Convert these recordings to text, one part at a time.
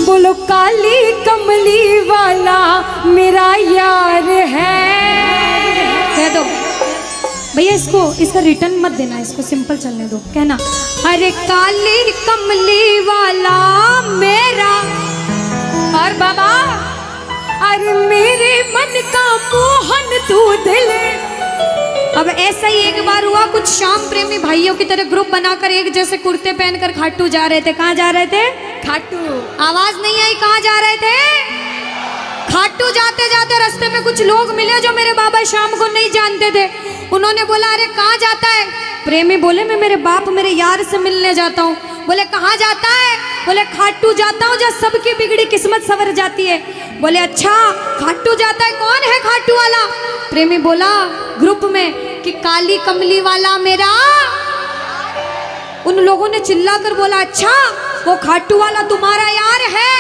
बोलो काली कमली वाला मेरा यार है। कह दो भैया, इसको इसका रिटर्न मत देना, इसको सिंपल चलने दो। कहना अरे काली कमली वाला मेरा, और बाबा अरे मेरे मन का मोहन तू दिल। अब ऐसा ही एक बार हुआ, कुछ श्याम प्रेमी भाइयों की तरह ग्रुप बनाकर एक जैसे कुर्ते पहनकर खाटू जा रहे थे। कहाँ जा रहे थे? खाटू। आवाज नहीं आई, कहाँ जा रहे थे? खाटू। जाते जाते रास्ते में कुछ लोग मिले जो मेरे बाबा श्याम को नहीं जानते थे। उन्होंने बोला अरे कहाँ जाता है? प्रेमी बोले मैं मेरे बाप मेरे यार से मिलने जाता हूँ। बोले कहाँ जाता है? बोले खाटू जाता हूँ, जहाँ सबकी बिगड़ी किस्मत संवर जाती है। बोले अच्छा खाटू जाता है, कौन है खाटू वाला? प्रेमी बोला ग्रुप में कि काली कमली वाला मेरा। उन लोगों ने चिल्लाकर बोला अच्छा वो खाटू वाला तुम्हारा यार है।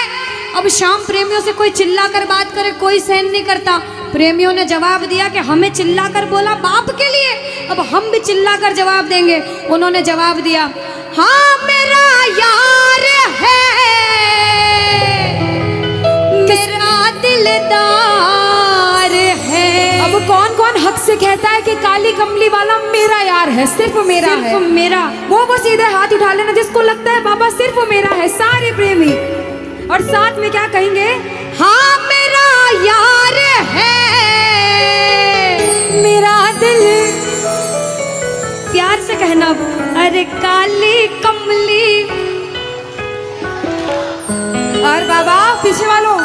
अब श्याम प्रेमियों से कोई चिल्लाकर बात करे कोई सहन नहीं करता। प्रेमियों ने जवाब दिया कि हमें चिल्लाकर बोला बाप के लिए, अब हम भी चिल्लाकर जवाब देंगे। उन्होंने जवाब दिया हाँ मेरा यार है, मेरा दिलदार है। अब कौन कौन हक से कहता है कि काली कमली वाला मेरा यार है? सिर्फ मेरा है, सिर्फ मेरा। वो सीधे हाथ उठा लेना जिसको लगता है बाबा सिर्फ मेरा है। सारे प्रेमी और साथ में क्या कहेंगे? हाँ मेरा यार है, मेरा दिल। प्यार से कहना अरे काली कमली। और बाबा पीछे वालों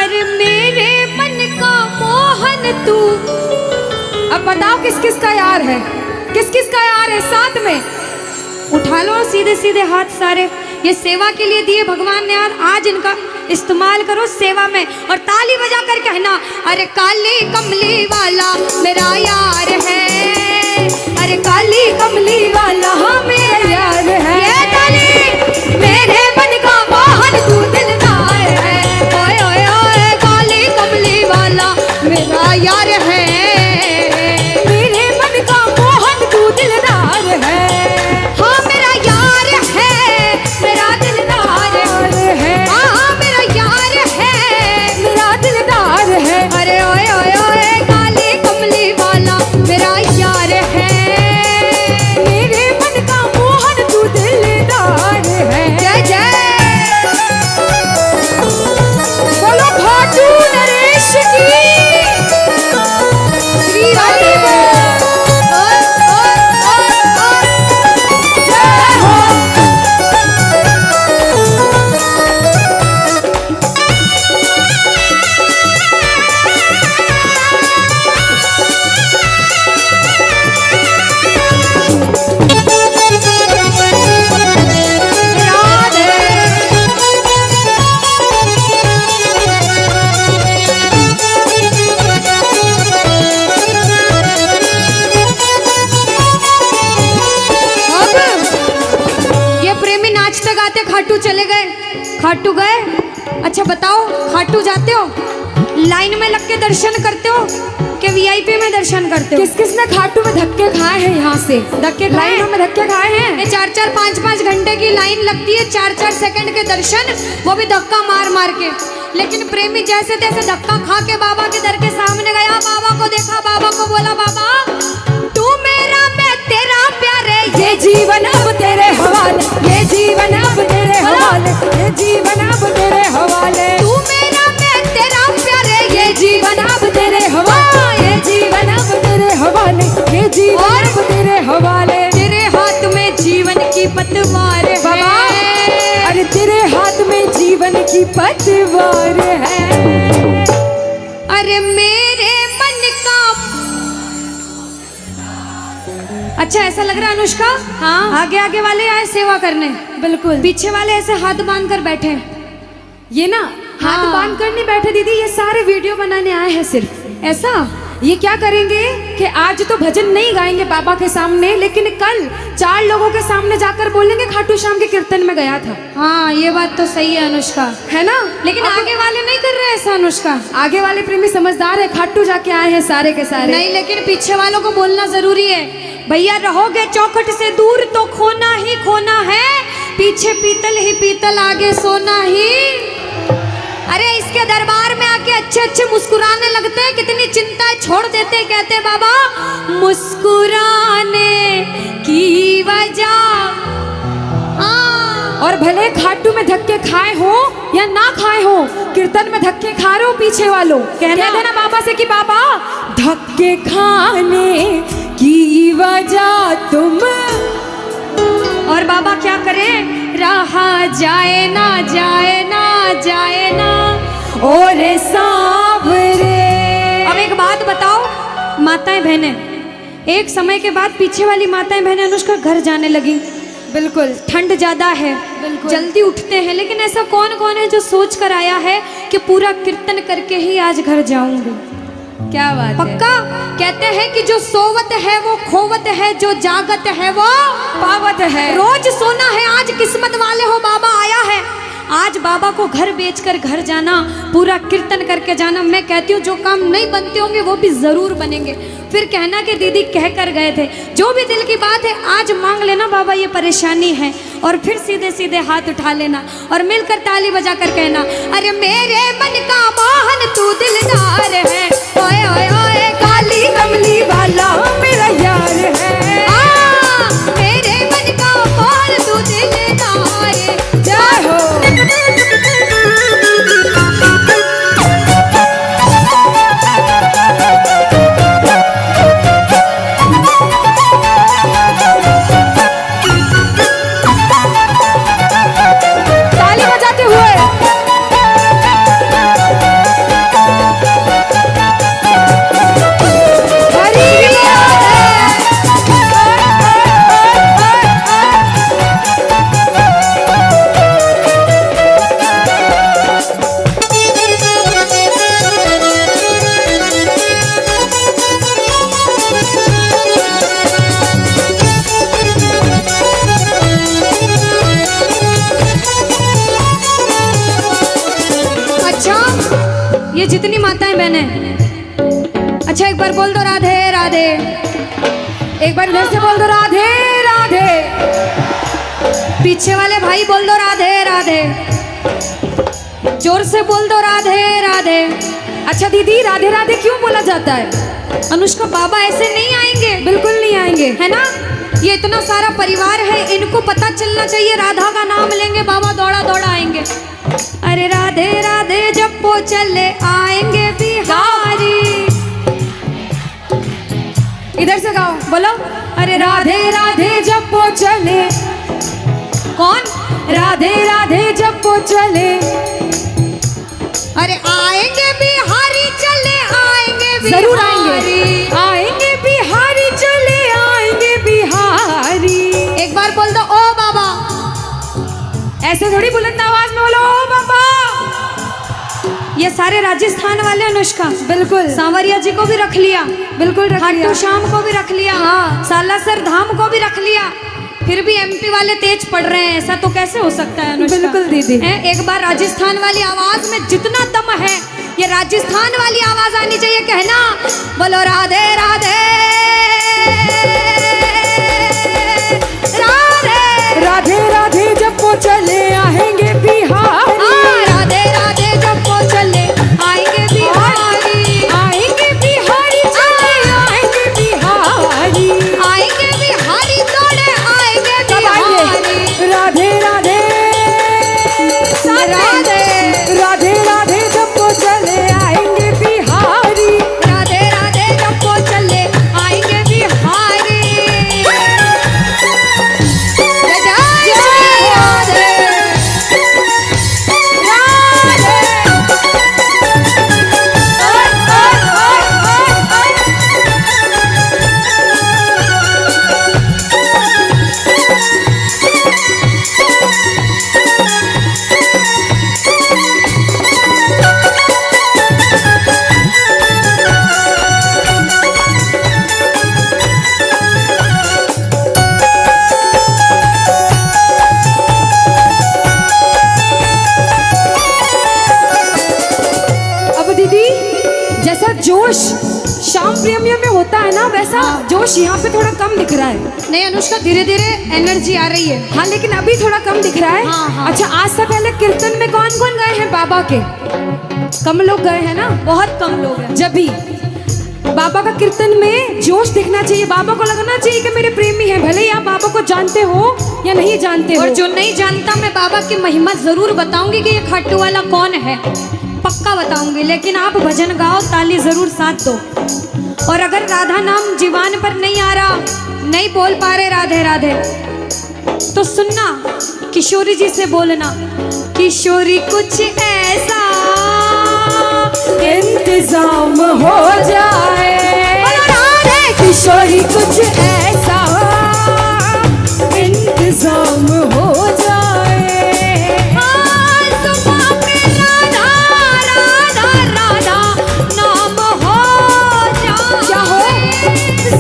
अरे मेरे मन का मोहन तू। अब बताओ किस किस का यार है, किस किस का यार है? साथ में उठा लो सीधे सीधे हाथ सारे। ये सेवा के लिए दिए भगवान ने यार, आज इनका इस्तेमाल करो सेवा में। और ताली बजा कर कहना अरे काली कमली वाला मेरा यार है, अरे काली कमली वाला हाँ मेरा यार है। ये ताली मेरे मन का मोहन तू दिलदार है। ओए ओए ओए काली कमली वाला मेरा यार है, मेरे मन का मोहन तू दिलदार है। हाँ मेरा यार है, मेरा दिलदार है। हाँ मेरा यार है, मेरा दिलदार है। अरे ओए ओए ओए काली कमली वाला मेरा यार है, मेरे मन का मोहन तू दिलदार है। जय जय बोलो खाटू नरेश की श्री हरि बोल। जय हो। खाटू चले गए, खाटू गए। अच्छा बताओ खाटू जाते हो, लाइन में लग के दर्शन करते हो कि वीआईपी में दर्शन करते हो? किस किस ने खाटू में धक्के खाए हैं? यहाँ से धक्के लाइनों में धक्के खाए हैं। ये 4-4 5-5 घंटे की लाइन लगती है, 4-4 सेकंड के दर्शन, वो भी धक्का मार मार के। लेकिन प्रेमी जैसे तैसे धक्का खा के बाबा के दर के सामने गया, बाबा को देखा, बाबा को बोला बाबा तू मेरा मैं तेरा प्यारे, ये जीवन अब तेरे हवाले, ये जीवन अब तेरे हवाले, ये जीवन अब तेरे हवाले। तू मेरा मैं तेरा प्यारे, ये जीवन अब तेरे हवाले, ये जीवन अब तेरे हवाले, ये जीवन अब तेरे हवाले। तेरे हाथ में जीवन की पतवार है बाबा, अरे तेरे हाथ में जीवन की पतवार है। अरे मेरे मन का। अच्छा ऐसा लग रहा है अनुष्का? हाँ आगे आगे वाले आए सेवा करने, बिल्कुल पीछे वाले ऐसे हाथ बांध कर बैठे। ये ना हाँ। हाथ बांध कर नहीं बैठे दीदी, ये सारे वीडियो बनाने आए हैं सिर्फ। ऐसा ये क्या करेंगे कि आज तो भजन नहीं गाएंगे बाबा के सामने, लेकिन कल 4 लोगों के सामने जाकर बोलेंगे खाटू श्याम के कीर्तन में गया था। हाँ ये बात तो सही है अनुष्का, है ना? लेकिन आगे वाले नहीं कर रहे ऐसा अनुष्का। आगे वाले प्रेमी समझदार है, खाटू जाके आए हैं सारे के सारे। नहीं लेकिन पीछे वालों को बोलना जरूरी है भैया, रहोगे चौखट से दूर तो खोना ही खोना है, पीछे पीतल ही पीतल आगे सोना ही। अरे इसके दरबार में आके अच्छे अच्छे मुस्कुराने लगते हैं, कितनी चिंताएं छोड़ देते हैं। कहते हैं बाबा मुस्कुराने की वजह। और भले खाटू में धक्के खाए हो या ना खाए हो, कीर्तन में धक्के खा रहे हो पीछे वालों, कह देना बाबा से कि बाबा धक्के खाने की वजह तुम। और बाबा क्या करे, रहा जाए ना जाए ना जाए ना और सांवरे। अब एक बात बताओ माताएं बहनें, एक समय के बाद पीछे वाली माताएं बहनें अनुष्का घर जाने लगी। बिल्कुल ठंड ज्यादा है, बिल्कुल जल्दी उठते हैं, लेकिन ऐसा कौन कौन है जो सोच कर आया है कि पूरा कीर्तन करके ही आज घर जाऊंगी। क्या बात पक्का है? कहते हैं कि जो सोवत है वो खोवत है, जो जागत है वो पावत है। रोज सोना है, आज किस्मत वाले हो बाबा आया है। आज बाबा को घर बेचकर घर जाना, पूरा कीर्तन करके जाना। मैं कहती हूँ जो काम नहीं बनते होंगे वो भी जरूर बनेंगे। फिर कहना कि दीदी कह कर गए थे, जो भी दिल की बात है आज मांग लेना बाबा ये परेशानी है, और फिर सीधे सीधे हाथ उठा लेना और मिलकर ताली बजा कर कहना, अरे मेरे मन का मोहन तू दिलदार है, ओए ओए ओए काली कमली वाला मेरा यार है। मेरे मन का मोहन तू दिलदार है, जय हो। ये जितनी माताएं बहनें, अच्छा एक बार बोल दो राधे राधे, एक बार इधर से बोल दो राधे राधे, पीछे वाले भाई बोल दो राधे राधे, जोर से बोल दो राधे राधे। अच्छा दीदी राधे राधे क्यों बोला जाता है? अनुष्का बाबा ऐसे नहीं आएंगे, बिल्कुल नहीं आएंगे, है ना। ये इतना सारा परिवार है, इनको पता चलना चाहिए राधा का नाम लेंगे बाबा दौड़ा दौड़ा आएंगे। अरे राधे राधे जब वो चले आएंगे बिहारी। इधर से गाओ, बोलो अरे राधे राधे जब वो चले। कौन? राधे राधे जब वो चले, अरे आएंगे बिहारी चले आएंगे बिहारी, जरूर आएंगे, आएंगे बिहारी चले आएंगे बिहारी। एक बार बोल दो ओ बाबा, ऐसे थोड़ी बुलंद आवाज में बोलो ओ बाबा। ये सारे राजस्थान वाले अनुष्का, बिल्कुल सांवरिया जी को भी रख लिया, बिल्कुल खाटू श्याम को भी रख लिया, हाँ सालासर धाम को भी रख लिया, फिर भी एमपी वाले तेज पड़ रहे हैं। ऐसा तो कैसे हो सकता है अनुष्का? बिल्कुल दीदी, एक बार राजस्थान वाली आवाज में जितना दम है, ये राजस्थान वाली आवाज आनी चाहिए। कहना बोलो राधे राधे राधे राधे राधे जब वो चले आएंगे बिहारी। राधे राधे जब वो चले आएंगे बिहारी, आएंगे बिहारी चले आएंगे बिहारी, आएंगे बिहारी तोड़े आएंगे बिहारी। राधे राधे राधे राधे राधे जब वो चले आएंगे बिहारी, राधे राधे जब वो चले आएंगे बिहारी। जोश श्याम प्रेमियों में होता है ना, वैसा जोश यहाँ पे थोड़ा कम दिख रहा है। नहीं अनुष्का, धीरे धीरे एनर्जी आ रही है। हाँ लेकिन अभी थोड़ा कम दिख रहा है। हाँ, हाँ। अच्छा आज से पहले कीर्तन में कौन कौन गए हैं बाबा के। कम लोग गए हैं ना, बहुत कम लोग हैं। जब भी बाबा का कीर्तन में जोश दिखना चाहिए, बाबा को लगना चाहिए कि मेरे प्रेमी हैं, भले ही आप बाबा को जानते हो या नहीं जानते हो। और जो नहीं जानता, मैं बाबा की महिमा जरूर बताऊंगी कि ये खाटू वाला कौन है, पक्का बताऊंगी। लेकिन आप भजन गाओ, ताली जरूर साथ दो। और अगर राधा नाम जीवान पर नहीं आ रहा, नहीं बोल पा रहे राधे राधे, तो सुनना, किशोरी जी से बोलना, किशोरी कुछ ऐसा इंतजाम हो जाए, राधे किशोरी कुछ ऐसा इंतजाम हो जाए। सुबह में राधा राधा राधा नाम हो जाए। क्या हो?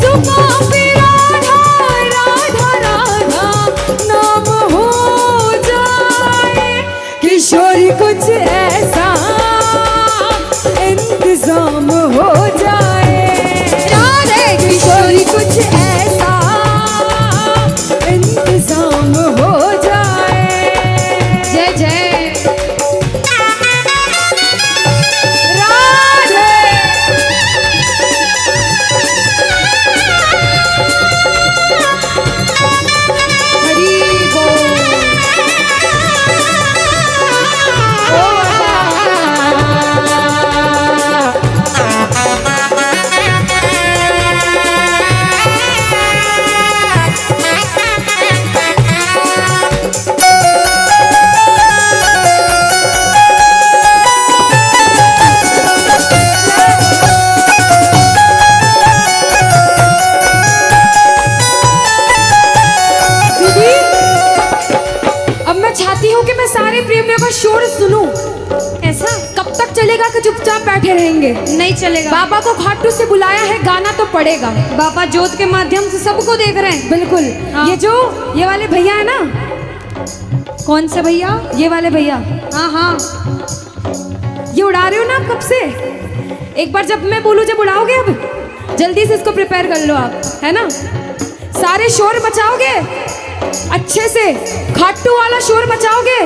सुबह में राधा राधा राधा नाम हो जाए, किशोरी कुछ ऐसा इंतजाम हो जाए, राधे किशोरी कुछ ऐसा इंतजाम हो जाए। जय जय राधे हरि बोल। चाहती हूँ कि मैं सारे प्रेमियों का शोर सुनूं। ऐसा कब तक चलेगा कि चुपचाप बैठे रहेंगे? नहीं चलेगा। बाबा को खाटू से बुलाया है, गाना तो पड़ेगा। बाबा ज्योत के माध्यम से सबको देख रहे हैं। बिल्कुल। हाँ। ये वाले भैया है ना, कौन से भैया? ये वाले भैया, हाँ हाँ, ये उड़ा रहे हो ना आप कब से? एक बार जब मैं बोलूं, जब उड़ाओगे, अब जल्दी से इसको प्रिपेयर कर लो आप, है ना? सारे शोर मचाओगे अच्छे से, खाटू वाला शोर मचाओगे,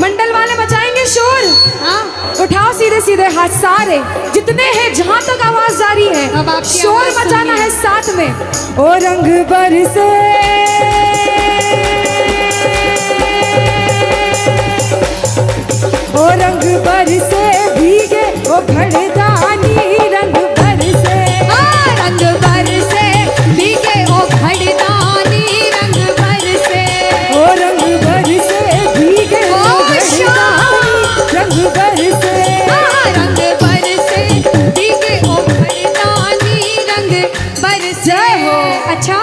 मंडल वाले मचाएंगे शोर। हाँ, उठाओ सीधे सीधे हाथ, सारे जितने हैं, जहां तक आवाज जारी है, अब आपकी शोर आवाज मचाना सुनिए। है साथ में। ओ रंग बरसे ओ रंग बरसे भीगे ओ घड़दानी, रंग बरसे रंग बरसे भीगे ओ घड़दानी, रंग बरसे ओ रंग बरसे भीगे ओ घड़दानी, रंग बरसे रंग बरसे भीगे ओ घड़दानी, रंग बरसे। जय हो। अच्छा,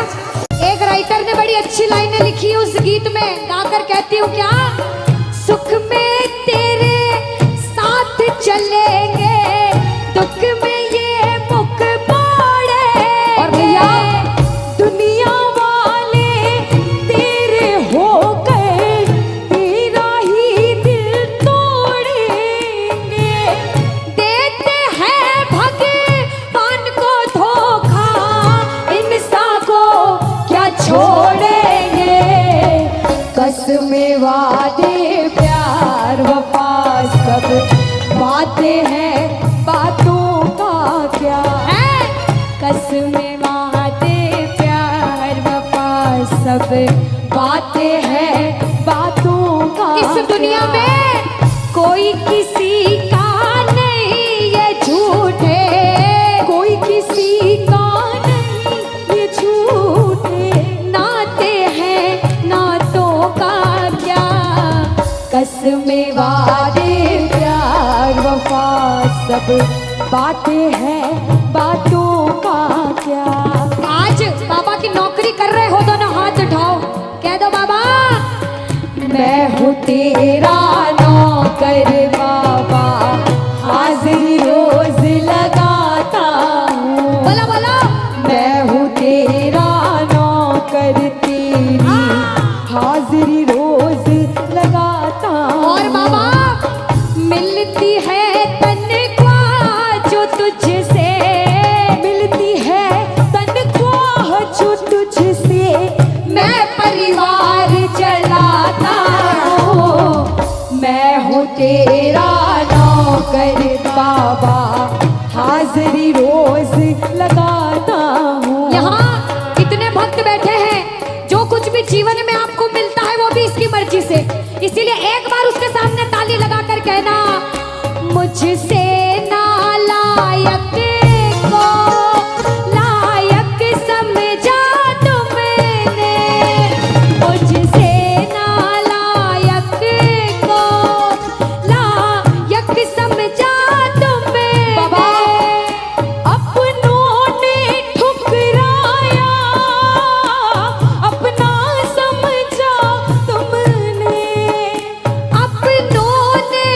एक राइटर ने बड़ी अच्छी लाइनें लिखी है उस गीत में, गाकर कहती हूँ क्या, सुख में तेरे साथ चलेंगे, दुख में ये मुख मोड़े। और भैया, दुनिया वाले तेरे हो गए, तेरा ही दिल तोड़ेंगे। देते हैं भगवान को धोखा, इंसान को क्या छोड़ेंगे। कसमें वादे प्यार वफा सब बातें हैं, बातों का क्या है कसमें वादे प्यार वफा सब बातें हैं, बातों का इस दुनिया क्या? में कोई किसी का नहीं ये झूठे, कोई किसी का नहीं ये झूठे नाते हैं नातों का क्या। कसमें वादे प्यार वफा सब बातें हैं, बातों का क्या। आज बाबा की नौकरी कर रहे हो तो ना हाथ उठाओ, कह दो बाबा मैं हूँ तेरा नौकर बाबा, हाजिरी रोज लगाता हूँ। बोला बोला, मैं हूँ तेरा नौकर, तेरी हाजिरी रोज लगाता हूँ। और बाबा मिलती है तनख्वाह जो तुझसे, मिलती है तनख्वाह जो तुझसे, मैं परिवार चलाता हूँ। मैं तेरा नौकर बाबा हाजिरी रोज लगाता हूँ। यहाँ इतने भक्त बैठे हैं, जो कुछ भी जीवन में आपको मिलता है वो भी इसकी मर्जी से, इसीलिए एक बार उसके सामने ताली लगा कर कहना, मुझसे नालायक को लायक समझा तुमने, मुझसे नालायक को लायक समझा तुमने। बाबा अपनों ने ठुकराया, अपना समझा तुमने, अपनों ने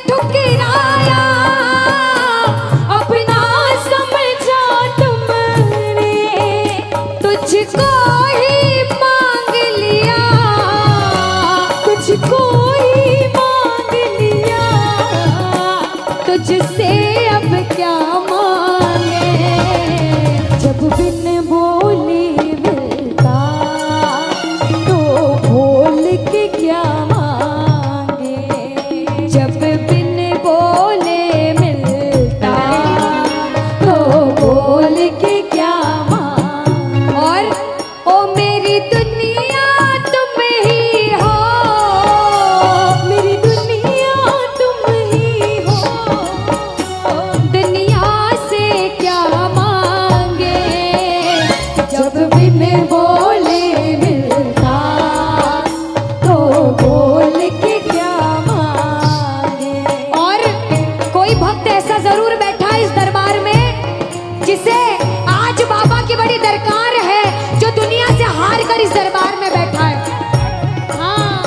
ठुकराया, अपना समझा तुमने, तुझको ही मांग लिया, तुझको ही मांग लिया, तुझसे अब क्या मांगे। जब बिन बोले मिलता तो बोल के क्या मांगे। जब बिन बोले मिलता तो बोल के क्या मांगे। और ओ मेरी दुनिया तुम ही हो, मेरी दुनिया तुम ही हो, दुनिया से क्या मांगे। जब बिन बोले मिलता तो बोल के क्या मांगे। और कोई भक्त ऐसा जरूर बैठा है इस दरबार में जिसे आज बाबा की बड़ी दरकार है, जो दुनिया से हार कर इस दरबार में बैठा है। हाँ,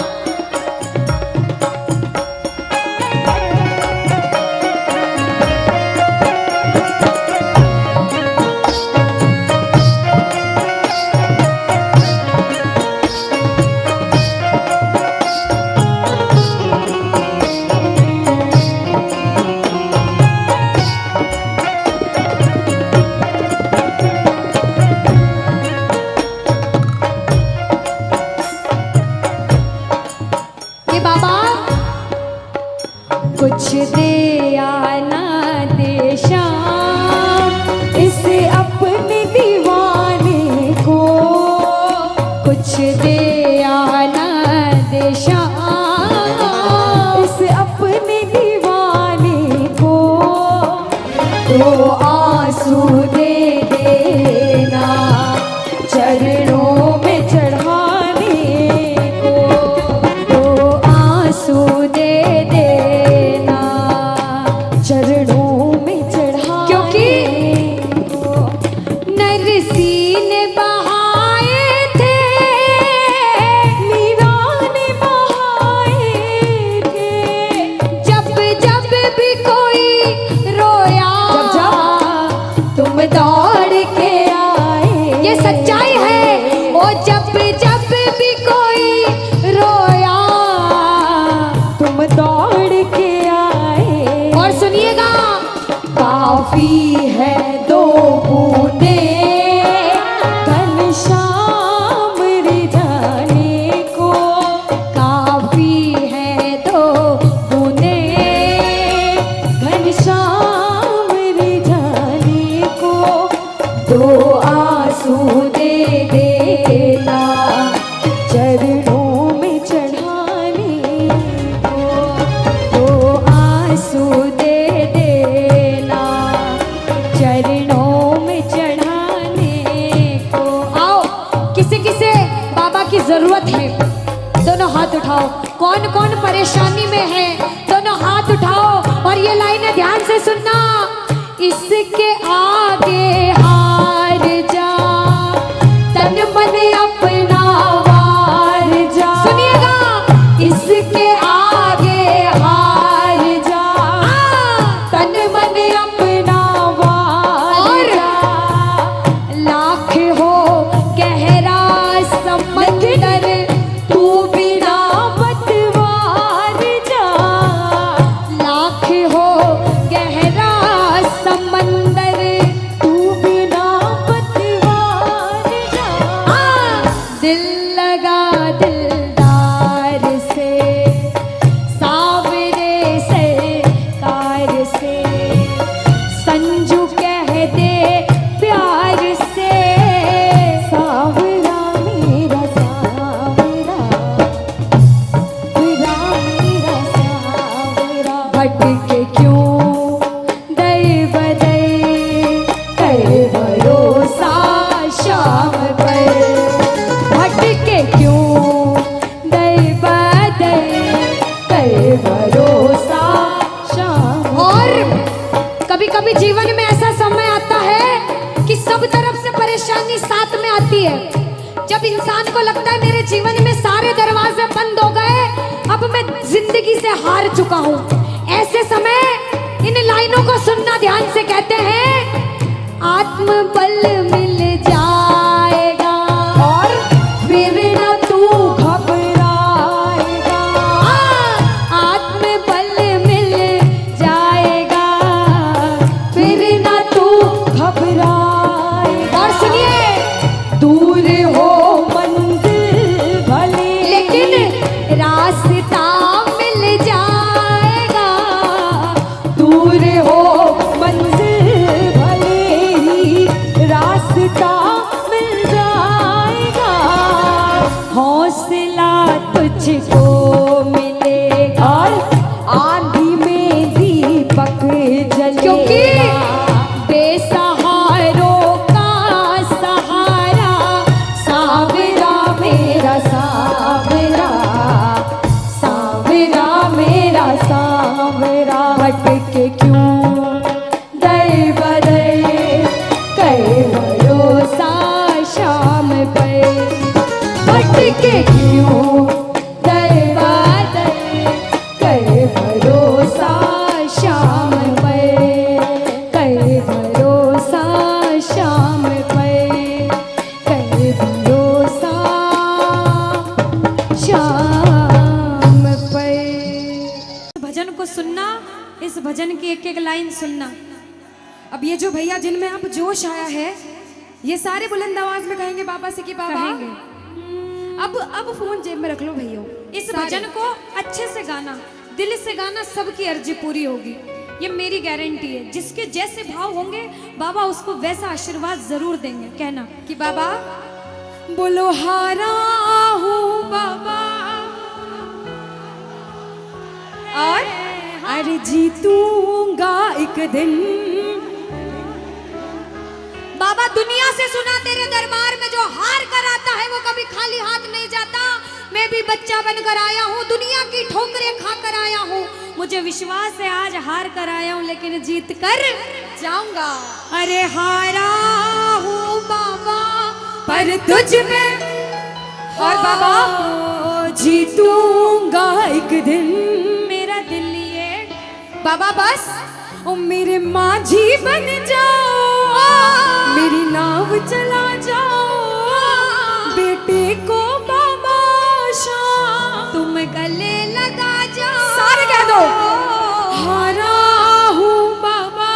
कि बाबा कुछ दे आना दे शाम इस अपने दीवाने को, कुछ दे आना दे शाम, इस अपने दीवाने को, तो आंसू दे देना चरणों में चढ़ाने को, तो आंसू दे देना चरणों में चढ़ाने क्योंकि को। नरसी ने बहाए थे, मीरा ने बहाए थे, जब जब भी कोई रोया, जब तुम दौड़ के आए। ये सच्चाई है। वो जब जब भी कोई रोया, तुम दौड़ के आए। और सुनिएगा, काफी है दो बूंदे घनश्याम रिझाने को, काफी है तो बूंदे घनश्याम रिझाने को, दो आंसू दे देना चरणों में चढ़ाने को, तो आंसू दे देना चरणों में चढ़ाने को। आओ, किसे किसे बाबा की जरूरत है, दोनों हाथ उठाओ। कौन कौन परेशानी में है, दोनों हाथ उठाओ और ये लाइनें ध्यान से सुनना। इसके आगे हार जा, तन मन अपना वार जा। सुनिएगा, इसके आगे हार जा, तन मन अपना वार जा। लाख हो गहरा समंदर, तू बिना पतवार जा, लाख हो गहरा समंदर, तू कभी जीवन में ऐसा समय आता है कि सब तरफ से परेशानी साथ में आती है। जब इंसान को लगता है मेरे जीवन में सारे दरवाजे बंद हो गए, अब मैं जिंदगी से हार चुका हूँ, ऐसे समय इन लाइनों को सुनना ध्यान से। कहते हैं आत्मबल मिल जाएगा और फिर न तू घबराएगा। आत्मबल मिल जाएगा फिर न तू घबराएगा। और सुनिए, दूर हो मंजिल भले लेकिन रास्ता मिल जाएगा। दूर हो मंजिल भले ही रास्ता मिल जाएगा। हौसला तुझको मिलेगा और आंधी में दीपक जलेगा। क्योंकि बेसहारों का सहारा सावरा मेरा सावरा, सावरा मेरा सावरा। भटके क्यों दर बदर कर भरोसा शाम पे, भटके क्यों दर बदर कर भरोसा शाम पे, कर भरोसा शाम पे, कर भरोसा शाम पे। भजन को सुनना, इस भजन की एक एक लाइन सुनना। अब ये जो भैया जिनमें अब जोश आया है, ये सारे बुलंद आवाज में कहेंगे बाबा से कि बाबा कहेंगे। अब फोन जेब में रख लो भैया। इस भजन को अच्छे से गाना, दिल से गाना, सबकी अर्जी पूरी होगी, ये मेरी गारंटी है। जिसके जैसे भाव होंगे बाबा उसको वैसा आशीर्वाद जरूर देंगे। कहना कि बाबा बोलो हारा हूँ बाबा और अरे जीतूंगा एक दिन। बाबा दुनिया से सुना तेरे दरबार में जो हार कर आता है वो कभी खाली हाथ नहीं जाता। मैं भी बच्चा बनकर आया हूँ, दुनिया की ठोकरें खा कर आया हूँ। मुझे विश्वास है आज हार कर आया हूँ लेकिन जीत कर जाऊंगा। अरे हारा हूँ बाबा पर तुझ में और बाबा जीतूंगा एक दिन। मेरा दिल ये बाबा बस ओ मेरे माझी बन जाओ, मेरी नाव चला जाओ, बेटे को बाबा शाम तुम गले लगा जाओ। सारे कह दो हारा हूँ बाबा,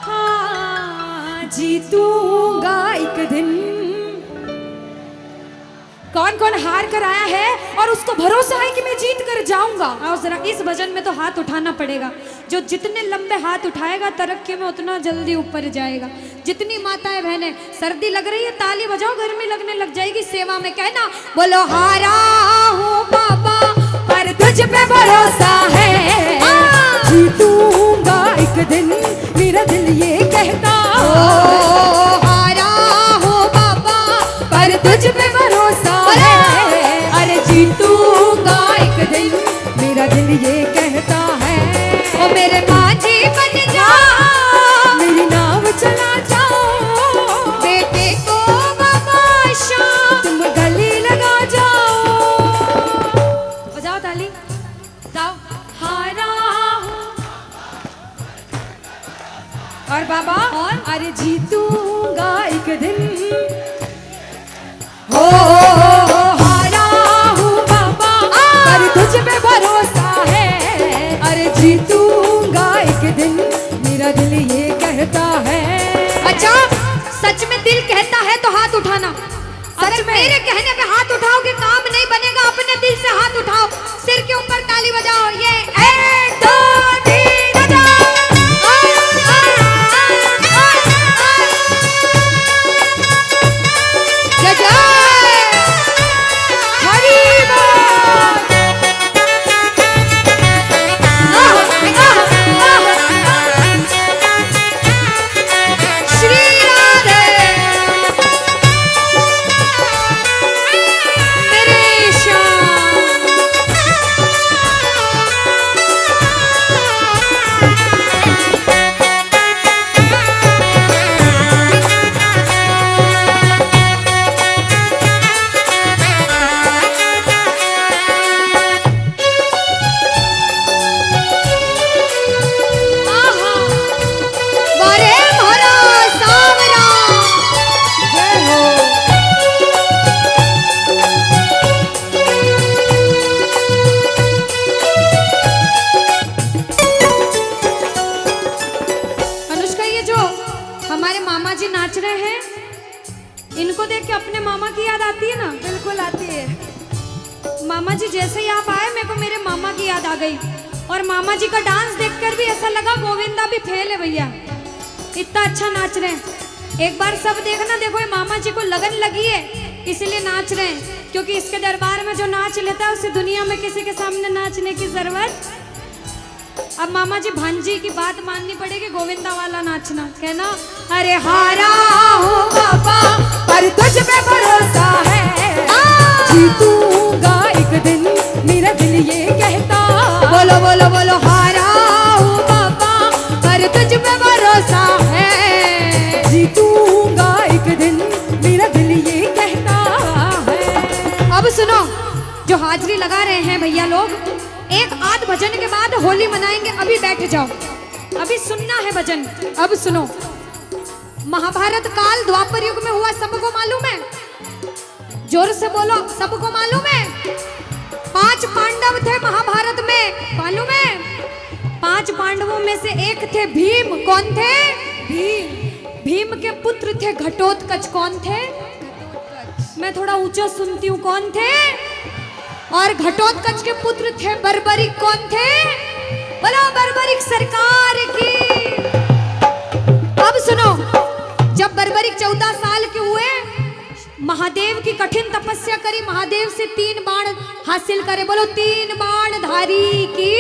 हाँ जीतूंगा एक दिन। कौन कौन हार कर आया है और उसको भरोसा है कि मैं जीत कर जाऊंगा? और जरा इस भजन में तो हाथ उठाना पड़ेगा। जो जितने लंबे हाथ उठाएगा तरक्की में उतना जल्दी ऊपर जाएगा। जितनी माताएं बहनें सर्दी लग रही है ताली बजाओ, गर्मी लगने लग जाएगी सेवा में। कहना बोलो हारा हूँ बाबा पर तुझ पे भरोसा है, जीतूंगा एक दिन। मेरा दिल ये कहता हारा हूँ बाबा पर तुझ पे भरोसा है, अरे जीतूंगा एक दिन। मेरा दिल ये कहता है ओ मेरे माझी बन जाओ, मेरी नाव चला जाओ, बेटे को बाबा शाम तुम गले लगा जाओ। बजाओ ताली, जाओ। हारा और बाबा और अरे जीतूंगा एक दिन। हो हारा हूँ बाबा पर तुझ पे भरोसा है, अरे जीतूंगा एक दिन। मेरा दिल ये कहता है। अच्छा सच में दिल कहता है तो हाथ उठाना। अगर में? मेरे कहने पे हाथ उठाओगे काम नहीं बनेगा। अपने दिल से हाथ उठाओ, सिर के ऊपर ताली बजाओ। ये 1 2 3 बजाओ। जय जय हरी बोल। जाती है। मामा जी जैसे ही आप आए मेरे को मेरे मामा की याद आ गई, और मामा जी का डांस देखकर भी ऐसा लगा गोविंदा भी फेल है भैया, इतना अच्छा नाच रहे हैं। एक बार सब देखना, देखो ये मामा जी को लगन लगी है इसलिए नाच रहे हैं, क्योंकि इसके दरबार में जो नाच लेता है उसे दुनिया में किसी के सामने नाचने की जरूरत। अब मामा जी भांजी की बात माननी पड़ेगी, गोविंदा वाला नाचना, कहना अरे हारा हूँ बाबा पर तुझ पे भरोसा है, जीतूंगा एक दिन मेरा दिल ये कहता। बोलो बोलो बोलो, हारा हूँ बाबा पर तुझ पे भरोसा है, जीतूंगा एक दिन मेरा दिल ये कहता है। अब सुनो, जो हाजिरी लगा रहे हैं भैया लोग, एक आध भजन के बाद होली मनाएंगे, अभी बैठ जाओ, अभी सुनना है भजन। अब सुनो, महाभारत काल द्वापर युग में हुआ, सबको मालूम है? जोर से बोलो, सबको मालूम है? 5 पांडव थे महाभारत में, मालूम है? 5 पांडवों में से एक थे भीम। कौन थे? भीम। भीम के पुत्र थे घटोत्कच। कौन थे? मैं थोड़ा ऊंचा सुनती हूँ, कौन थे? और घटोत्कच के पुत्र थे बर्बरिक। कौन थे? बोलो बर्बरिक सरकार की। अब सुनो, जब बर्बरिक 14 साल के हुए, महादेव की कठिन तपस्या करी, महादेव से 3 बाण हासिल करे। बोलो 3 बाण धारी की।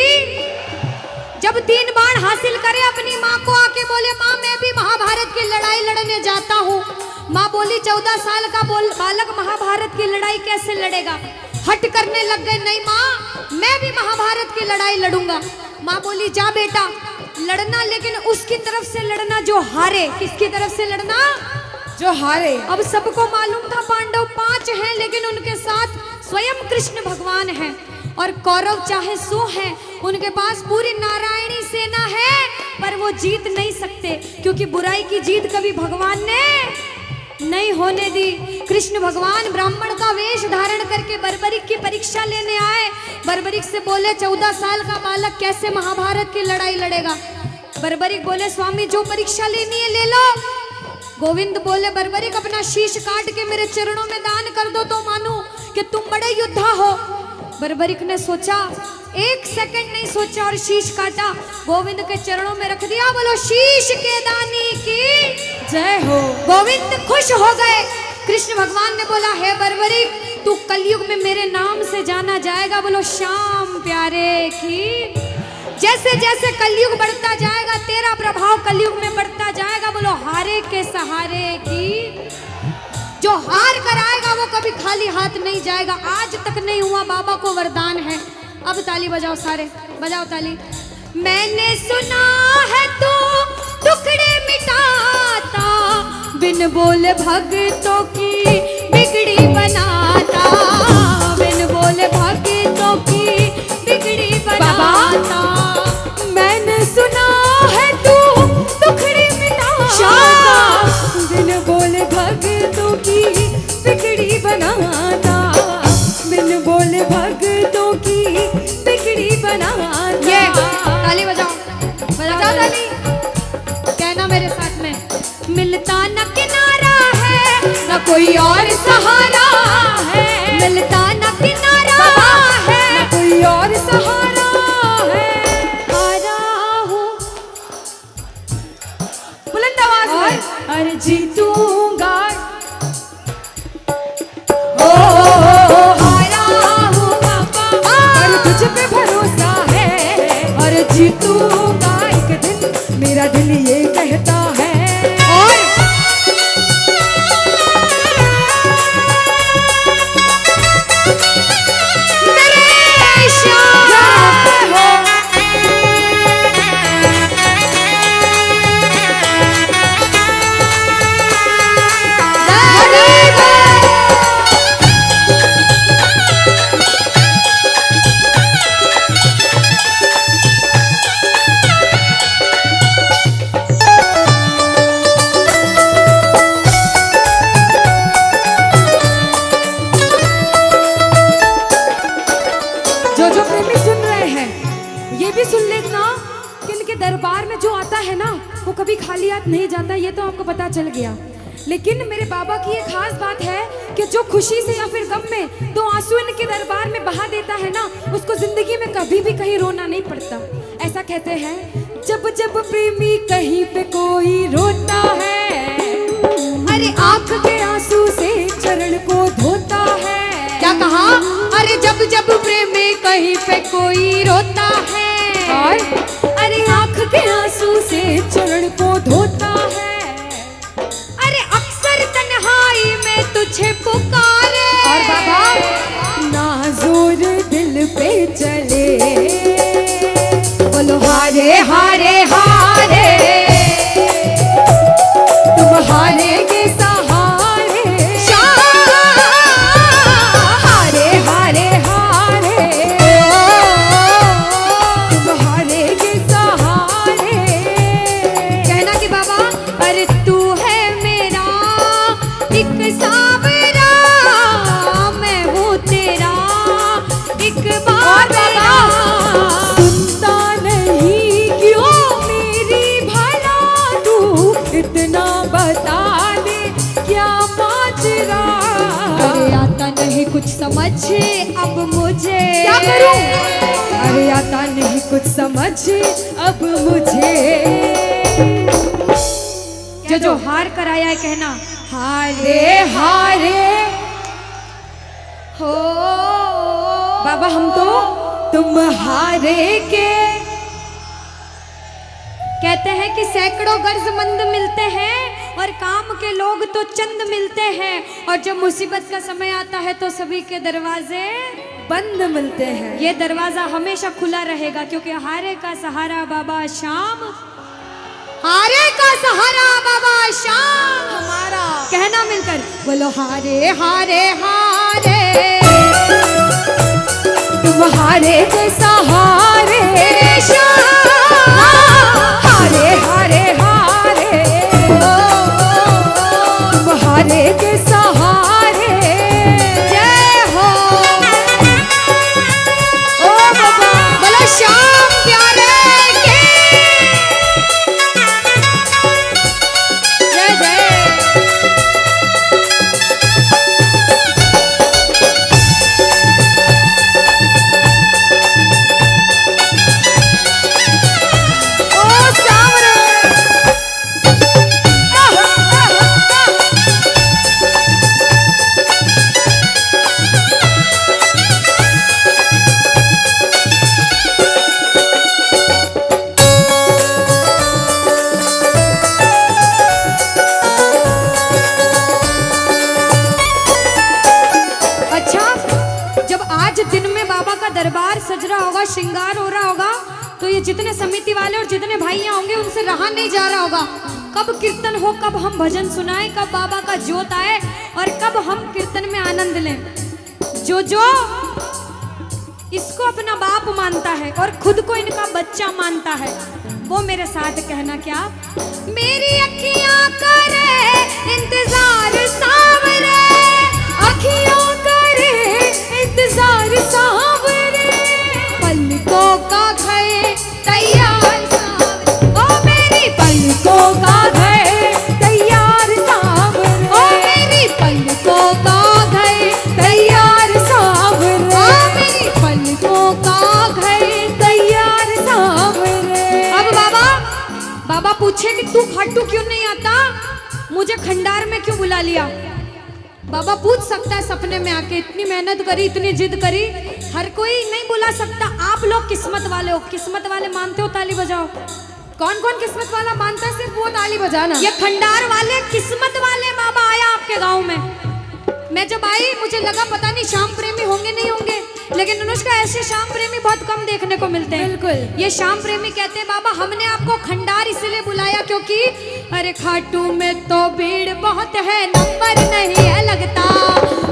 जब 3 बाण हासिल करे, अपनी माँ को आके बोले, माँ मैं भी महाभारत की लड़ाई लड़ने जाता हूँ। माँ बोली 14 साल का बालक महाभारत की लड़ाई कैसे लड़ेगा? हट करने लग गए, नहीं माँ मैं भी महाभारत की लड़ाई लड़ूंगा। माँ बोली जा बेटा लड़ना, लेकिन उसकी तरफ से लड़ना जो हारे। किसकी तरफ से लड़ना? जो हारे। अब सबको मालूम था पांडव 5 हैं, लेकिन उनके साथ स्वयं कृष्ण भगवान हैं, और कौरव चाहे 100 हैं, उनके पास पूरी नारायणी सेना है, पर वो जीत नहीं सकते, क्योंकि बुराई की जीत कभी भगवान ने नहीं होने दी। कृष्ण भगवान ब्राह्मण का वेश धारण करके बर्बरिक की परीक्षा लेने आए। बर्बरिक से बोले 14 साल का बालक कैसे महाभारत की लड़ाई लड़ेगा? बर्बरिक बोले स्वामी जो परीक्षा लेनी है ले लो। गोविंद बोले बर्बरिक अपना शीश काट के मेरे चरणों में दान कर दो तो मानूं कि तुम बड़े योद्धा हो। बर्बरिक ने सोचा, 1 सेकंड नहीं सोचा और शीश काटा, गोविंद के चरणों में रख दिया। बोलो शीश के दानी की जय हो। गोविंद खुश हो गए। कृष्ण भगवान ने बोला हे बर्बरिक तू कलयुग में मेरे नाम से जाना जाएगा। बोलो श्याम प्यारे की। जैसे जैसे कलयुग बढ़ता जाएगा तेरा प्रभाव कलयुग में बढ़ता जाएगा। बोलो हारे के सहारे की। जो हार कर आएगा वो कभी खाली हाथ नहीं जाएगा। आज तक नहीं हुआ, बाबा को वरदान है। अब ताली बजाओ, सारे बजाओ ताली। मैंने सुना है तू टुकड़े मिटाता, बिन बोले भक्तों की बिगड़ी बनाता, बिन बोले भक्तों की बिगड़ी बनाता। मैंने सुना है तू टुकड़े मिटाता, बिन बोले भक्तों की बिगड़ी बनाता, बिन बोले भक्तों की बिगड़ी बनाता। ये ताली बजाओ, बजाओ ताली। कहना मेरे साथ में, मिलता न किनारा है न कोई और सहारा है, मिलता न किनारा है न कोई और सहारा है। हारा हूँ बुलंद आवाज में, अरे जीतूंगा। ओ हारा हूँ बाबा और तुझ पे भरोसा है, और जीतूंगा एक दिन मेरा दिल ये कहता है। और मेरे श्याम हो। जो प्रेमी सुन रहे हैं ये भी सुन लेना कि इनके दरबार में जो आता है ना वो कभी खाली हाथ नहीं जाता। ये तो आपको पता चल गया। लेकिन मेरे बाबा की ये खास बात है कि जो खुशी से या फिर गम में दो आंसू इनके दरबार में बहा देता है ना, उसको जिंदगी में कभी भी कहीं रोना नहीं पड़ता। ऐसा कहते हैं, जब जब प्रेमी कहीं पे कोई रोता है, अरे आंख के आंसू से चरण को धोता है। क्या कहा? अरे जब जब प्रेमी कहीं पे कोई रोता है, और अरे आंख के आंसू से चरण को धोता है। अरे अक्सर तन्हाई में तुझे पुकारे, और बाबा ना जोर दिल पे चले, बोलो हारे हारे हारे, तुम हारे के सहारे, हारे हारे हारे, तुम हारे के सहारे। कहना कि बाबा अरे तू है मेरा एक सावरा, मैं हूँ तेरा एक बार। सुनता नहीं क्यों मेरी भला, तू इतना बता दे क्या माजरा। अरे आता नहीं कुछ समझ अब मुझे, क्या करूं? अरे आता नहीं कुछ समझ अब मुझे। जो हार कर आया है कहना हारे हारे हो। बाबा हम तो तुम हारे के। कहते हैं कि सैकड़ों गर्जमंद मिलते हैं और काम के लोग तो चंद मिलते हैं, और जब मुसीबत का समय आता है तो सभी के दरवाजे बंद मिलते हैं। ये दरवाजा हमेशा खुला रहेगा, क्योंकि हारे का सहारा बाबा शाम, हारे का सहारा बाबा शाम हमारा। कहना मिलकर बोलो हारे हारे हारे, तुम हारे के सहारे, हारे हारे हारे, तुम हारे के सहारे। जय हो। ओ बाबा बोलो श्याम प्यारे के जय जय। ओ सावरे। अच्छा, जब आज दिन में बाबा का दरबार सज रहा होगा, श्रृंगार हो रहा होगा, तो ये जितने समिति वाले और जितने भाइयां होंगे उनसे रहा नहीं जा रहा होगा। कब कीर्तन हो, कब हम भजन सुनाएं, कब बाबा का जोत आए और कब हम कीर्तन में आनंद लें। जो जो इसको अपना बाप मानता है और खुद को इनका बच्चा मानता है, वो मेरे साथ कहना क्या? मेरी अखियां करे इंतजार सावरे, अखियों करे इंतजार सावरे, पलकों का घर तैयार सावरे, ओ मेरी पलकों का घर तैयार सावरे, ओ मेरी पलकों का घर तैयार सावरे, ओ मेरी पलकों का घर। तैयार सावरे। अब बाबा पूछे कि तू खाटू क्यों नहीं आता, मुझे खंडार में क्यों बुला लिया? बाबा पूछ सकता है सपने में आके, इतनी मेहनत करी, इतनी जिद करी, हर कोई नहीं बुला सकता। आप लोग किस्मत वाले हो, किस्मत वाले मानते हो, ताली बजाओ। कौन कौन किस्मत वाला मानता है? सिर्फ वो ताली बजाना। ये खंडार वाले किस्मत वाले बाबा आया आपके गांव में। मैं जब आई मुझे लगा पता नहीं श्याम प्रेमी होंगे नहीं होंगे, लेकिन अनुष्का ऐसे श्याम प्रेमी बहुत कम देखने को मिलते हैं। बिल्कुल। ये श्याम प्रेमी कहते हैं बाबा हमने आपको खंडार इसलिए बुलाया क्योंकि अरे खाटू में तो भीड़ बहुत है, नंबर नहीं है लगता।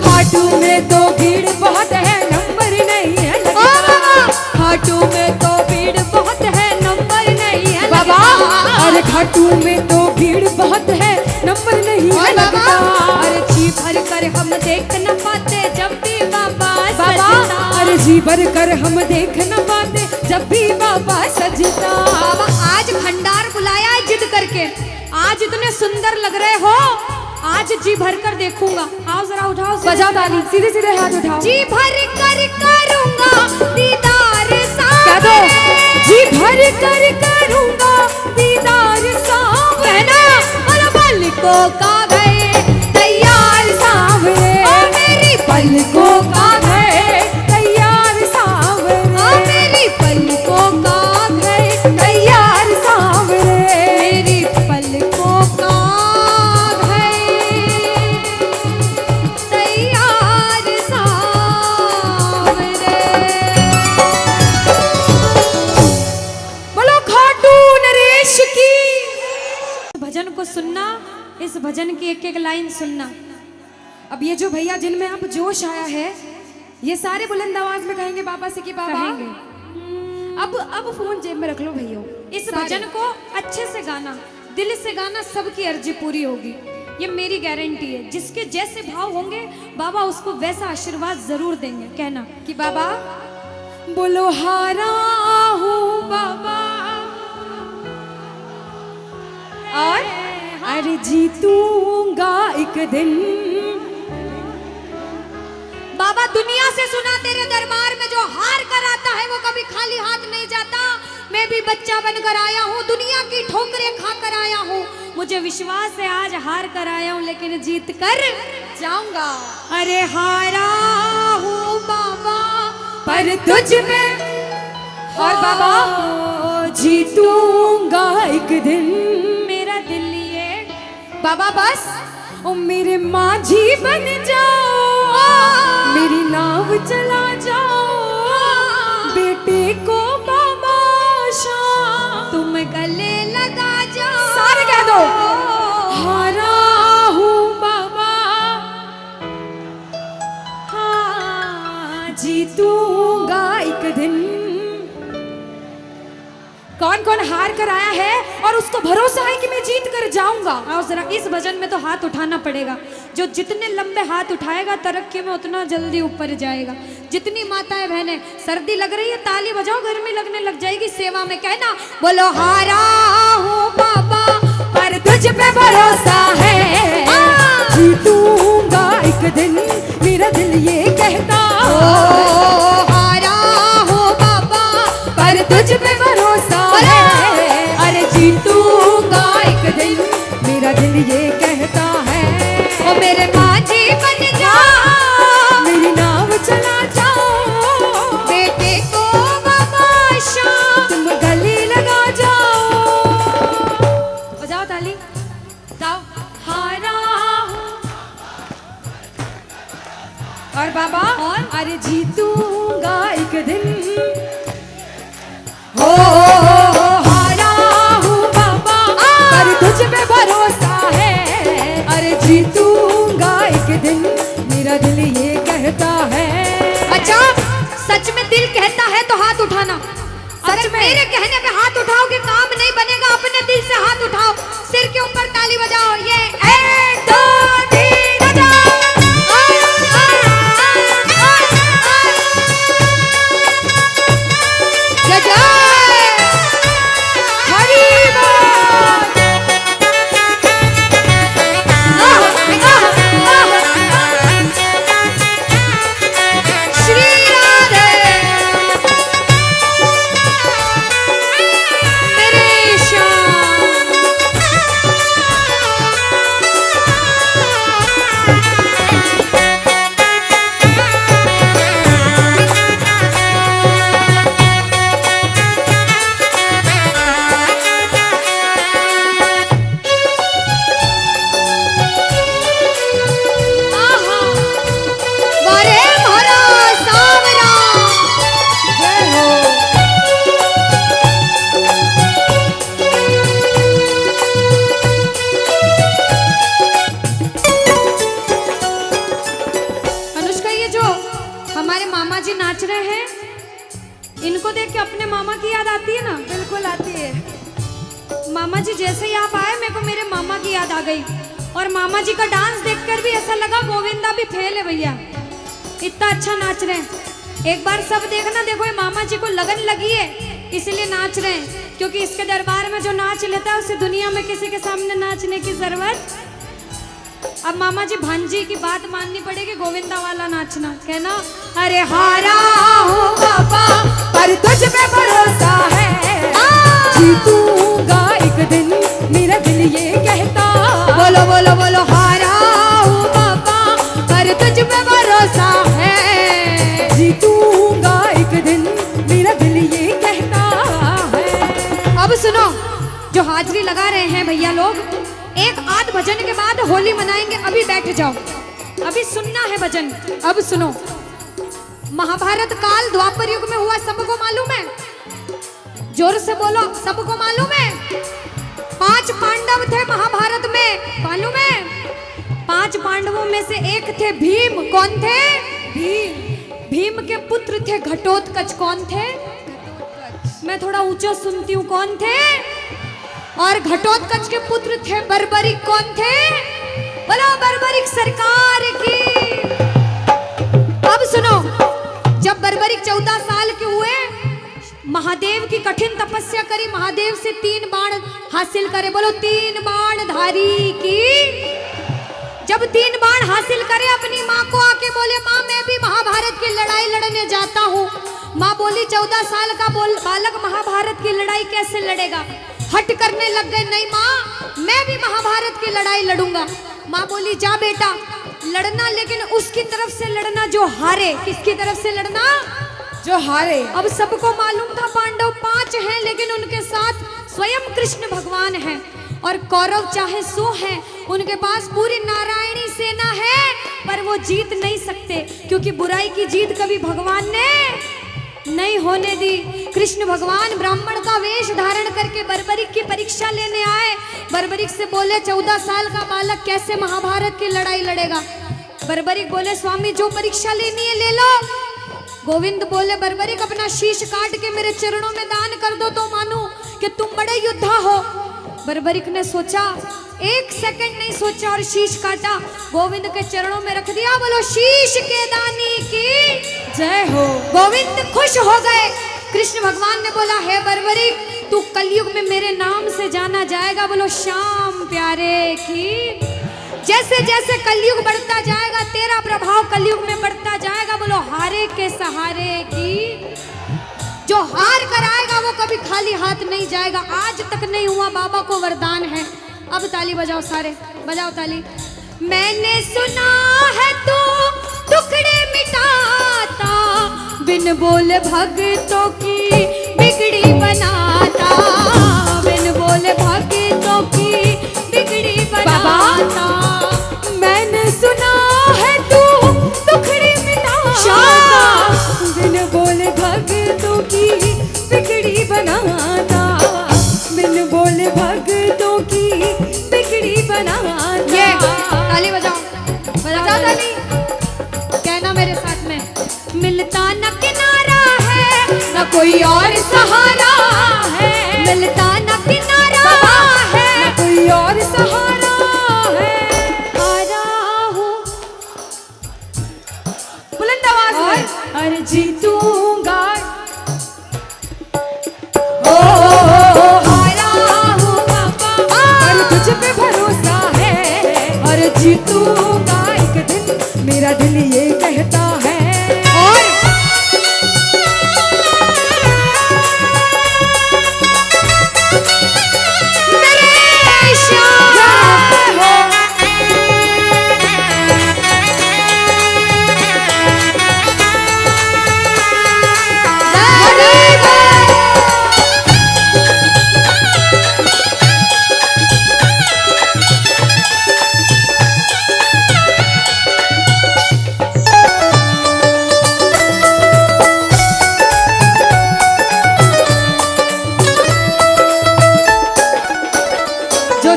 खाटू में तो भीड़ बहुत है, नंबर नहीं है ओ लगता। बाबा खाटू में तो भीड़ बहुत है, नंबर नहीं है बाबा लगता। अरे खाटू में तो भीड़ बहुत है, नंबर नहीं है लगता। अरे जी भर कर हम देख न पाते जब भी बाबा बाबा सजता। अरे जी भर कर हम देख न पाते जब भी बाबा सजता। बाबा आज खंडार बुलाया है जिद करके, आज इतने सुंदर लग रहे हो, आज जी भर कर देखूंगा। आओ जरा उठाओ, बजाओ ताली, सीधे सीधे हाथ उठाओ। जी भर कर करूंगा दीदार कह दो, जी भर कर करूंगा दीदार कहना, और पलकों का गए तैयार सांवरे, मेरी पलकों का गए तैयार सांवरे, मेरी पलकों का गए तैयार सांवरे, मेरी पलकों का गए तैयार सांवरे। बोलो खाटू नरेश की। भजन को सुनना, इस भजन की एक एक लाइन सुनना। अब ये जो भैया जिनमें अब जोश आया है, ये सारे बुलंद आवाज में कहेंगे बाबा से कि बाबा कहेंगे। अब फोन जेब में रख लो भैया। इस भजन को अच्छे से गाना, दिल से गाना, सबकी अर्जी पूरी होगी, ये मेरी गारंटी है। जिसके जैसे भाव होंगे बाबा उसको वैसा आशीर्वाद जरूर देंगे। कहना कि बाबा बोलो हारा हूँ बाबा और अरे जीतूंगा एक दिन। बाबा दुनिया से सुना तेरे दरबार में जो हार कर आता है वो कभी खाली हाथ नहीं जाता। मैं भी बच्चा बनकर आया हूँ, दुनिया की ठोकरें खा कर आया हूँ। मुझे विश्वास है आज हार कर आया हूँ लेकिन जीत कर जाऊंगा। अरे हारा हूँ बाबा पर तुझ में और बाबा जीतूंगा एक दिन। मेरा दिल ये बाबा बस ओ मेरे माझी बन जाओ, मेरी नाव चला जाओ, बेटे को बाबा शाम तुम गले लगा जाओ। सारे कह दो हारा हूँ बाबा, हाँ जीतूंगा एक दिन। कौन कौन हार कर आया है और उसको भरोसा है कि मैं जीत कर जाऊंगा। आओ जरा, इस भजन में तो हाथ उठाना पड़ेगा। जो जितने लंबे हाथ उठाएगा तरक्की में उतना जल्दी ऊपर जाएगा। जितनी माताएं बहनें सर्दी लग रही है ताली बजाओ, गर्मी लगने लग जाएगी सेवा में। कहना बोलो हारा हूँ बाबा पर तुझ पे भरोसा है, जीतूंगा एक दिन। मेरा दिल ये कहता हारा हूँ बाबा पर तुझ पे भरोसा है, अरे जीतूंगा एक दिन। मेरा दिल ये कहता है ओ मेरे माझी बन जाओ, मेरी नाव चला जाओ, बेटे को बाबा शाम तुम गले लगा जाओ। बजाओ ताली, जाओ। हारा हूँ और बाबा और अरे जीतूंगा एक दिन। हो हारा हूँ बाबा पर तुझ पे भरोसा है, अरे जीतूंगा एक दिन। मेरा दिल ये कहता है। अच्छा, सच में दिल कहता है तो हाथ उठाना। सच में मेरे कहने पे हाथ उठाओगे काम नहीं बनेगा। अपने दिल से हाथ उठाओ, सिर के ऊपर ताली बजाओ। ये 1 2 3 बजाओ। जय जय हरी बोल। श्री राधे मेरे श्याम। आहा, वारे भरा सावरा। जय हो। अनुष्का, ये जो हमारे मामा जी नाच रहे हैं इनको देख के अपने मामा की याद आती है ना? बिल्कुल आती है। मामा जी जैसे ही आप आए मेरे को मेरे मामा की याद आ गई। और मामा जी का डांस देखकर भी ऐसा लगा गोविंदा भी फेल है भैया, इतना अच्छा नाच रहे हैं। एक बार सब देखना, देखो ये मामा जी को लगन लगी है इसलिए नाच रहे हैं। क्योंकि इसके दरबार में जो नाच लेता है उसे दुनिया में किसी के सामने नाचने की जरूरत अब मामा जी भांजी की बात माननी पड़ेगी, गोविंदा वाला नाचना कहना। अरे हारा हूँ बाबा पर तुझ पे भरोसा है, जीतूंगा एक दिन मेरा दिल ये कहता। बोलो बोलो बोलो, हारा हूँ बाबा पर तुझ पे भरोसा है, जीतूंगा एक दिन मेरा दिल ये कहता है। अब सुनो, जो हाजिरी लगा रहे हैं भैया लोग, एक आध भजन के बाद होली मनाएंगे। अभी बैठ जाओ, अभी सुनना है भजन। अब सुनो, महाभारत काल द्वापर युग में हुआ, सबको मालूम है? जोर से बोलो, सबको मालूम है? 5 पांडव थे महाभारत में, मालूम है? 5 पांडवों में से एक थे भीम। कौन थे? भीम। भीम के पुत्र थे घटोत्कच। कौन थे? मैं थोड़ा ऊंचा सुनती हूँ। कौन थे? और घटोत्कच के पुत्र थे बर्बरिक। कौन थे? बोलो बर्बरिक सरकार की। अब सुनो, जब बर्बरिक 14 साल के हुए, महादेव की कठिन तपस्या करी, महादेव से 3 बाण हासिल करे। बोलो 3 बाण धारी की। जब 3 बाण हासिल करे, अपनी माँ को आके बोले, माँ मैं भी महाभारत की लड़ाई लड़ने जाता हूँ। माँ बोली 14 साल का बालक महाभारत की लड़ाई कैसे लड़ेगा? हट करने लग गए, नहीं माँ मैं भी महाभारत की लड़ाई लड़ूंगा। माँ बोली जा बेटा लड़ना, लेकिन उसकी तरफ से लड़ना जो हारे। किसकी तरफ से लड़ना? जो हारे। अब सबको मालूम था पांडव 5 हैं, लेकिन उनके साथ स्वयं कृष्ण भगवान हैं। और कौरव चाहे 100 हैं, उनके पास पूरी नारायणी सेना है, पर वो जीत नहीं सकते, क्योंकि बुराई की जीत कभी भगवान ने नहीं होने दी। कृष्ण भगवान ब्राह्मण का वेश धारण करके बर्बरिक की परीक्षा लेने आए। बर्बरिक से बोले 14 साल का बालक कैसे महाभारत की लड़ाई लड़ेगा? बर्बरिक बोले स्वामी जो परीक्षा लेनी है ले लो। गोविंद बोले बर्बरिक अपना शीश काट के मेरे चरणों में दान कर दो तो मानूं कि तुम बड़े योद्धा हो। बर्बरिक ने सोचा, 1 सेकंड नहीं सोचा और शीश काटा, गोविंद के चरणों में रख दिया। बोलो शीश के दानी की जय हो। गोविंद खुश हो गए। कृष्ण भगवान ने बोला हे बर्बरिक तू कलयुग में मेरे नाम से जाना जाएगा। बोलो श्याम प्यारे की। जैसे जैसे कलयुग बढ़ता जाएगा तेरा प्रभाव कलयुग में बढ़ता जाएगा। बोलो हारे के सहारे की। जो हार कर आएगा वो कभी खाली हाथ नहीं जाएगा। आज तक नहीं हुआ, बाबा को वरदान है। अब ताली बजाओ, सारे बजाओ ताली। मैंने सुना है तू टुकड़े मिटाता, बिन बोले भक्तों की बिगड़ी बनाता, बिन बोले भक्तों की बिगड़ी बनाता। मैंने सुना है तू टुकड़े मिटाता, बिन बोले भक्तों की बिगड़ी बनाता, बिन बोले भक्तों की बिगड़ी बनाता। ये ताली बजाओ, बजाओ ताली। कहना मेरे साथ में, मिलता न किनारा है न कोई और सहारा है, मिलता न किनारा है न कोई और सहारा है। हारा हूँ बुलंद आवाज में, अरे जीतूंगा। हारा हूँ बाबा और तुझ पे भरोसा है, और जीतूंगा एक दिन मेरा दिल ये कहता है। और मेरे श्याम हो।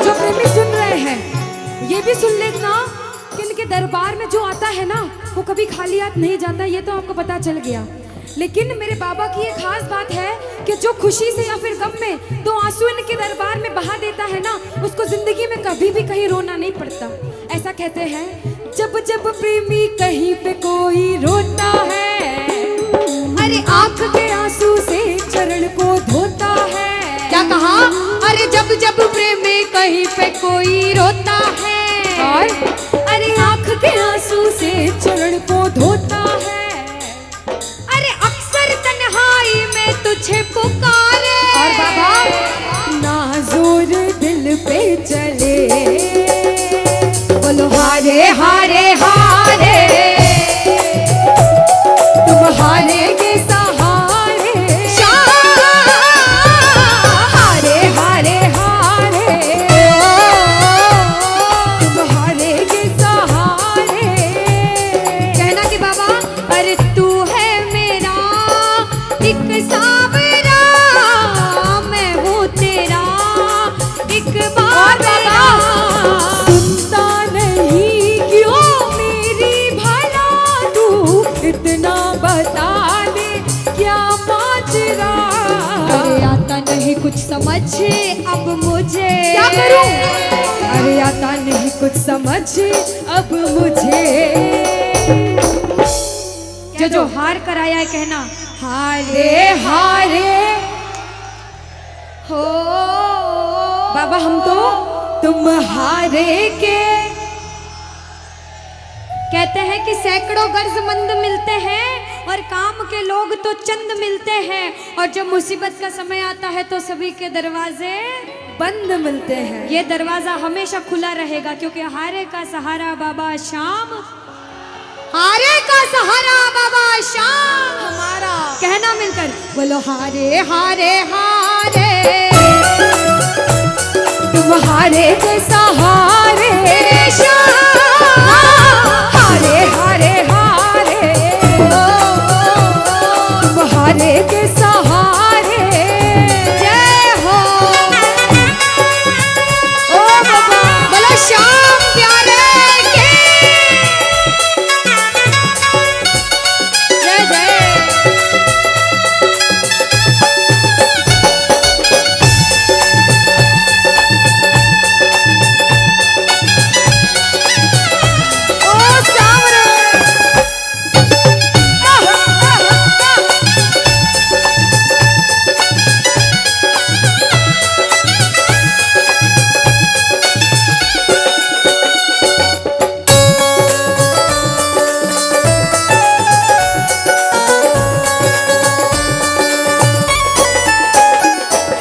जो प्रेमी सुन रहे हैं ये भी सुन लेना कि इनके दरबार में जो आता है ना वो कभी खाली हाथ नहीं जाता। ये तो आपको पता चल गया। लेकिन मेरे बाबा की एक खास बात है कि जो खुशी से या फिर गम में 2 आंसू इनके दरबार में बहा देता है ना, उसको जिंदगी में कभी भी कहीं रोना नहीं पड़ता। ऐसा कहते हैं जब जब प्रेमी कहीं पे कोई रोता है, अरे आंख के आंसू से चरण को धोता है। क्या कहा? अरे जब जब प्रेमी कहीं पे कोई रोता है, और अरे आंख के आंसू से चरण को धोता है, अरे अक्सर तन्हाई में तुझे पुकारे। और बाबा ना जोर दिल पे चले, बोलो हारे हारे हारे, तुम हारे के सहारे, हारे हारे हारे, तुम हारे के सहारे। कहना कि बाबा अरे तू है मेरा एक सावरा, मैं हूँ तेरा एक बाबा। सुनता नहीं क्यों मेरी भला, तू इतना बता दे क्या माजरा। अरे आता नहीं कुछ समझ अब मुझे, क्या करूं? अरे आता नहीं कुछ समझ अब मुझे। जो हार कर आया है कहना हारे हारे हो। बाबा हम तो तुम हारे के। कहते हैं कि सैकड़ों गर्जमंद मिलते हैं और काम के लोग तो चंद मिलते हैं, और जब मुसीबत का समय आता है तो सभी के दरवाजे बंद मिलते हैं। ये दरवाजा हमेशा खुला रहेगा, क्योंकि हारे का सहारा बाबा शाम, हारे का सहारा बाबा शाम हमारा। कहना मिलकर बोलो हारे हारे हारे, तुम हारे के सहारे, हारे हारे हारे, तुम हारे के सहारे। जय हो। ओ बाबा बोलो श्याम प्यारे के जय जय। ओ सावरे।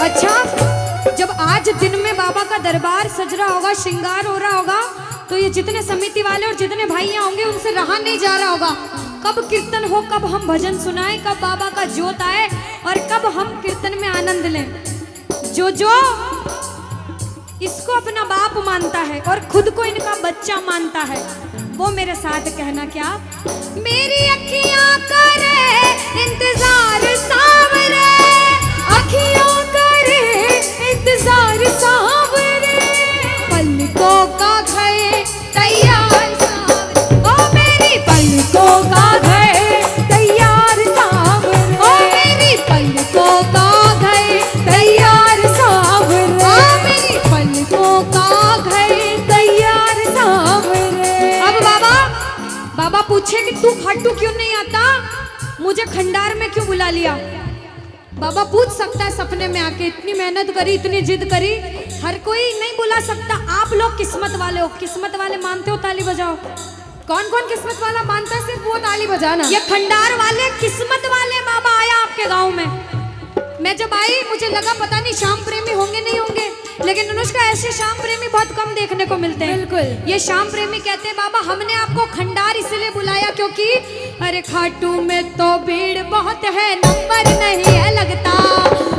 अच्छा, जब आज दिन में बाबा का दरबार सज रहा होगा, श्रृंगार हो रहा होगा, तो ये जितने समिति वाले और जितने भाइयां होंगे उनसे रहा नहीं जा रहा होगा। कब कीर्तन हो, कब हम भजन सुनाएं, कब बाबा का जोत आए और कब हम कीर्तन में आनंद लें। जो इसको अपना बाप मानता है और खुद को इनका बच्चा मानता है, वो मेरे साथ कहना क्या। मेरी अखियां करे इंतजार सावरे, अखियों करे इंतजार सावरे, पलकों का घर तैयार सावरे, ओ मेरी पलकों का घर तैयार सावरे, ओ मेरी पलकों का घर तैयार सावरे, ओ मेरी पलकों का घर। तैयार सावरे। अब बाबा पूछे कि तू खाटू क्यों नहीं आता, मुझे खंडार में क्यों बुला लिया। बाबा पूछ सकता है सपने में आके, इतनी मेहनत करी, इतनी जिद करी, हर कोई नहीं बुला सकता। आप लोग किस्मत वाले हो, किस्मत वाले मानते हो, ताली बजाओ। कौन कौन किस्मत वाला मानता है, सिर्फ वो ताली बजाना। ये खंडार वाले किस्मत वाले बाबा आया आपके गांव में। मैं जब आई मुझे लगा पता नहीं श्याम प्रेमी होंगे नहीं होंगे, लेकिन अनुष्का ऐसे श्याम प्रेमी बहुत कम देखने को मिलते हैं। बिल्कुल। ये श्याम प्रेमी कहते हैं बाबा हमने आपको खंडार इसलिए बुलाया क्योंकि अरे खाटू में तो भीड़ बहुत है, नंबर नहीं है लगता।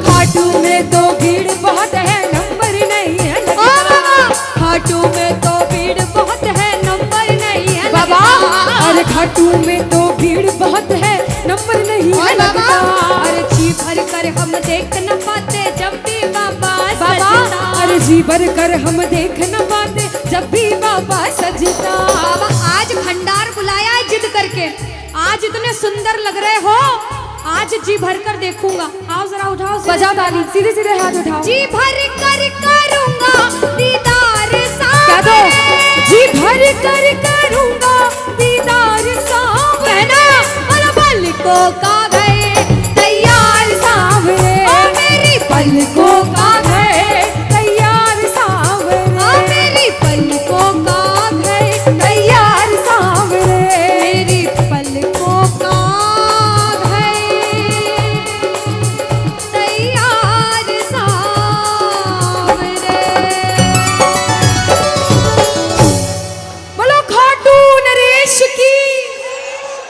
खाटू में तो भीड़ बहुत है, नंबर नहीं है ओ लगता। बाबा खाटू में तो भीड़ बहुत है, नंबर नहीं है बाबा लगता। अरे खाटू में तो भीड़ बहुत है, नंबर नहीं है और बाबा लगता। अरे जी भर कर हम देख न पाते जब भी बाबा बाबा सजता। अरे जी भर कर हम देख न पाते जब भी बाबा सजता। बाबा आज भंडार बुलाया है जिद करके, आज इतने सुंदर लग रहे हो, आज जी भर कर देखूंगा। आओ जरा उठाओ, बजाओ ताली, सीधे सीधे हाथ उठाओ। जी भर कर करूंगा दीदार कह दो, जी भर कर करूंगा दीदार सावरे। कहना और पलकों का